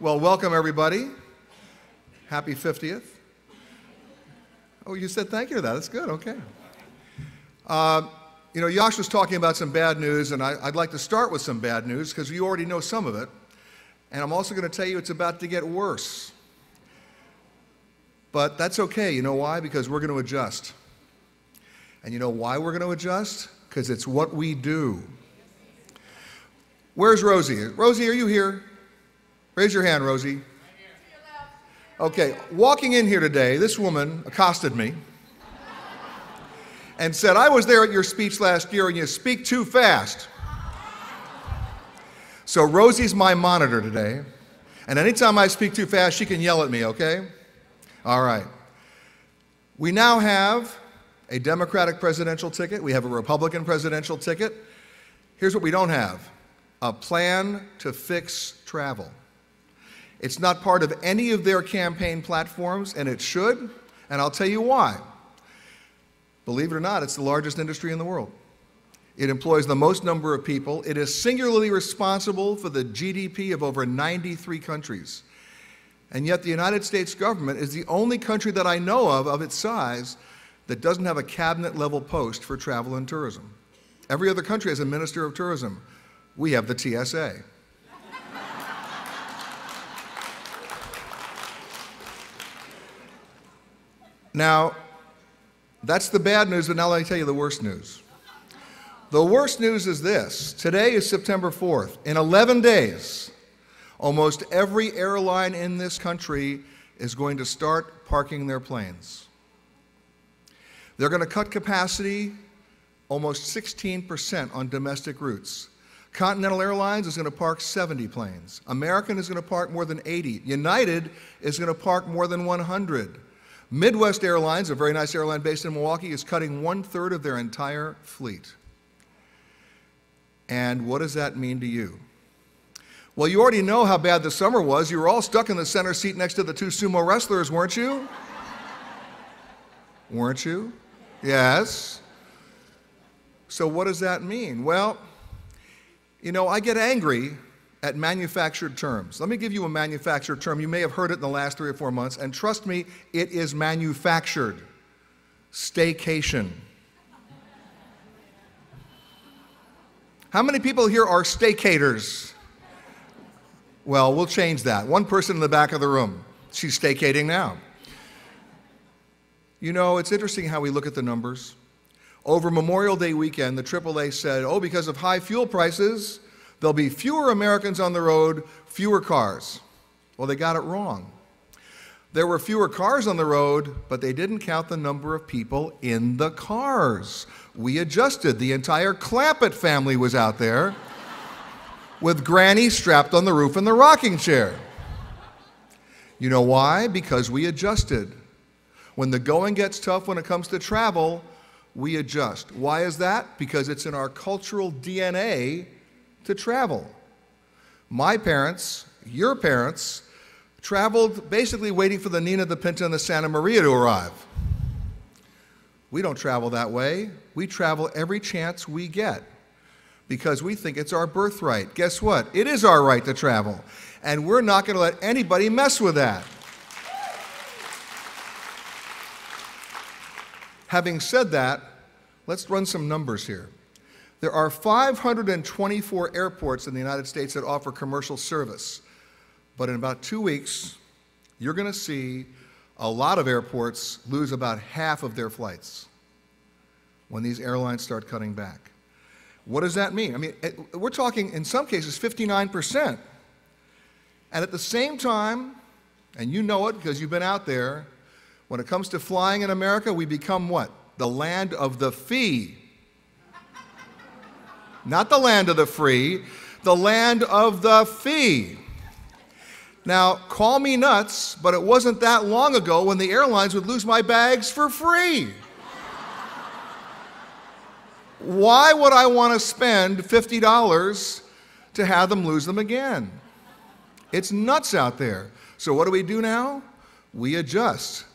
Well, welcome everybody. Happy 50th. Oh, you said thank you to that. That's good. Okay. Yash was talking about some bad news, and I'd like to start with some bad news because you already know some of it. And I'm also going to tell you it's about to get worse. But that's okay. You know why? Because we're going to adjust. And you know why we're going to adjust? Because it's what we do. Where's Rosie? Rosie, are you here? Raise your hand, Rosie. Okay, walking in here today, this woman accosted me and said, I was there at your speech last year and you speak too fast. So Rosie's my monitor today, and anytime I speak too fast, she can yell at me, okay? All right. We now have a Democratic presidential ticket. We have a Republican presidential ticket. Here's what we don't have: a plan to fix travel. It's not part of any of their campaign platforms, and it should, and I'll tell you why. Believe it or not, it's the largest industry in the world. It employs the most number of people. It is singularly responsible for the GDP of over 93 countries. And yet the United States government is the only country that I know of its size that doesn't have a cabinet-level post for travel and tourism. Every other country has a minister of tourism. We have the TSA. Now, that's the bad news, but now let me tell you the worst news. The worst news is this. Today is September 4th. In 11 days, almost every airline in this country is going to start parking their planes. They're going to cut capacity almost 16% on domestic routes. Continental Airlines is going to park 70 planes. American is going to park more than 80. United is going to park more than 100. Midwest Airlines, a very nice airline based in Milwaukee, is cutting 1/3 of their entire fleet. And what does that mean to you? Well, you already know how bad the summer was. You were all stuck in the center seat next to the two sumo wrestlers, weren't you? Weren't you? Yes. So what does that mean? Well, I get angry at manufactured terms. Let me give you a manufactured term. You may have heard it in the last 3 or 4 months, and trust me, it is manufactured. Staycation. How many people here are staycators? Well, we'll change that. One person in the back of the room. She's staycating now. It's interesting how we look at the numbers. Over Memorial Day weekend, the AAA said, because of high fuel prices, there'll be fewer Americans on the road, fewer cars. Well, they got it wrong. There were fewer cars on the road, but they didn't count the number of people in the cars. We adjusted. The entire Clampett family was out there with Granny strapped on the roof in the rocking chair. You know why? Because we adjusted. When the going gets tough when it comes to travel, we adjust. Why is that? Because it's in our cultural DNA to travel. My parents, your parents, traveled basically waiting for the Nina, the Pinta, and the Santa Maria to arrive. We don't travel that way. We travel every chance we get because we think it's our birthright. Guess what? It is our right to travel, and we're not going to let anybody mess with that. Having said that, let's run some numbers here. There are 524 airports in the United States that offer commercial service. But in about 2 weeks, you're going to see a lot of airports lose about half of their flights when these airlines start cutting back. What does that mean? We're talking, in some cases, 59%. And at the same time, and you know it because you've been out there, when it comes to flying in America, we become what? The land of the fee. Not the land of the free, the land of the fee. Now, call me nuts, but it wasn't that long ago when the airlines would lose my bags for free. Why would I want to spend $50 to have them lose them again? It's nuts out there. So what do we do now? We adjust.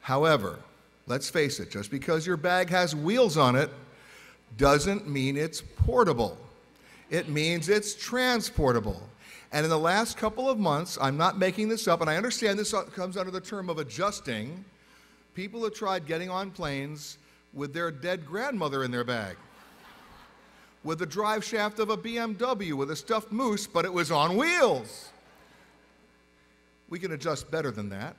However, let's face it, just because your bag has wheels on it doesn't mean it's portable. It means it's transportable. And in the last couple of months, I'm not making this up, and I understand this comes under the term of adjusting, people have tried getting on planes with their dead grandmother in their bag, with the drive shaft of a BMW, with a stuffed moose, but it was on wheels. We can adjust better than that.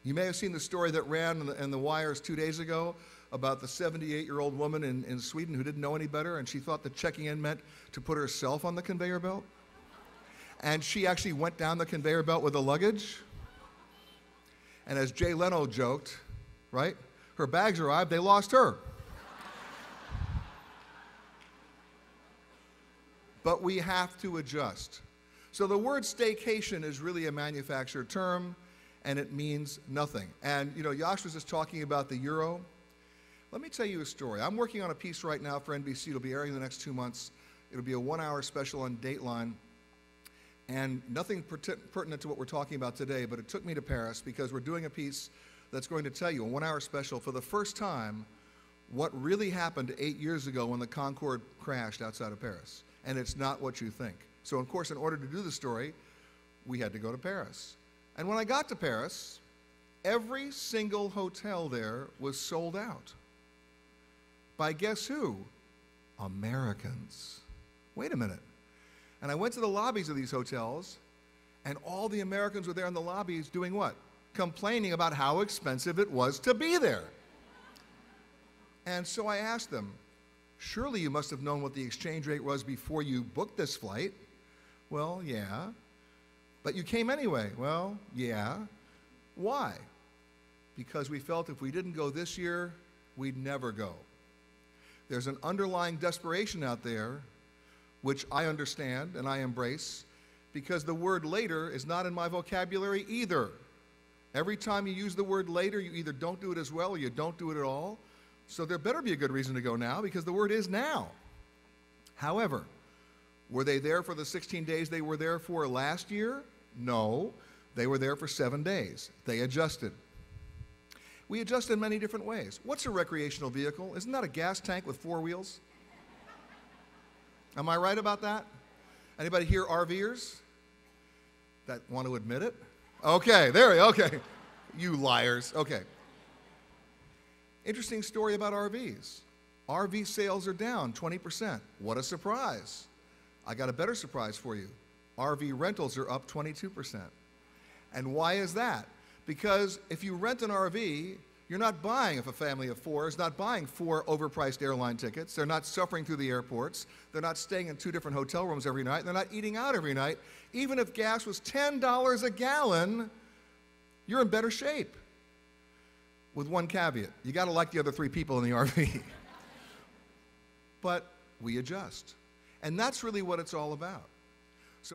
You may have seen the story that ran in the wires 2 days ago about the 78-year-old woman in Sweden who didn't know any better, and she thought that checking in meant to put herself on the conveyor belt. And she actually went down the conveyor belt with the luggage. And as Jay Leno joked, right, her bags arrived, they lost her. But we have to adjust. So the word staycation is really a manufactured term, and it means nothing. And, you know, Yash was just talking about the euro. Let me tell you a story. I'm working on a piece right now for NBC. It'll be airing in the next 2 months. It'll be a 1-hour special on Dateline. And nothing pertinent to what we're talking about today, but it took me to Paris because we're doing a piece that's going to tell you, a 1-hour special, for the first time, what really happened 8 years ago when the Concorde crashed outside of Paris. And it's not what you think. So, of course, in order to do the story, we had to go to Paris. And when I got to Paris, every single hotel there was sold out. By guess who? Americans. Wait a minute. And I went to the lobbies of these hotels, and all the Americans were there in the lobbies doing what? Complaining about how expensive it was to be there. And so I asked them, surely you must have known what the exchange rate was before you booked this flight. Well, yeah. But you came anyway. Well, yeah. Why? Because we felt if we didn't go this year, we'd never go. There's an underlying desperation out there, which I understand and I embrace, because the word later is not in my vocabulary either. Every time you use the word later, you either don't do it as well or you don't do it at all. So there better be a good reason to go now, because the word is now. However, were they there for the 16 days they were there for last year? No. They were there for 7 days. They adjusted. We adjust in many different ways. What's a recreational vehicle? Isn't that a gas tank with 4 wheels? Am I right about that? Anybody here RVers that want to admit it? Okay, there we go. Okay. You liars. Okay. Interesting story about RVs. RV sales are down 20%. What a surprise. I got a better surprise for you. RV rentals are up 22%. And why is that? Because if you rent an RV, you're not buying, if a family of 4 is not buying 4 overpriced airline tickets. They're not suffering through the airports. They're not staying in 2 different hotel rooms every night. They're not eating out every night. Even if gas was $10 a gallon, you're in better shape. With one caveat, you got to like the other 3 people in the RV. But we adjust. And that's really what it's all about.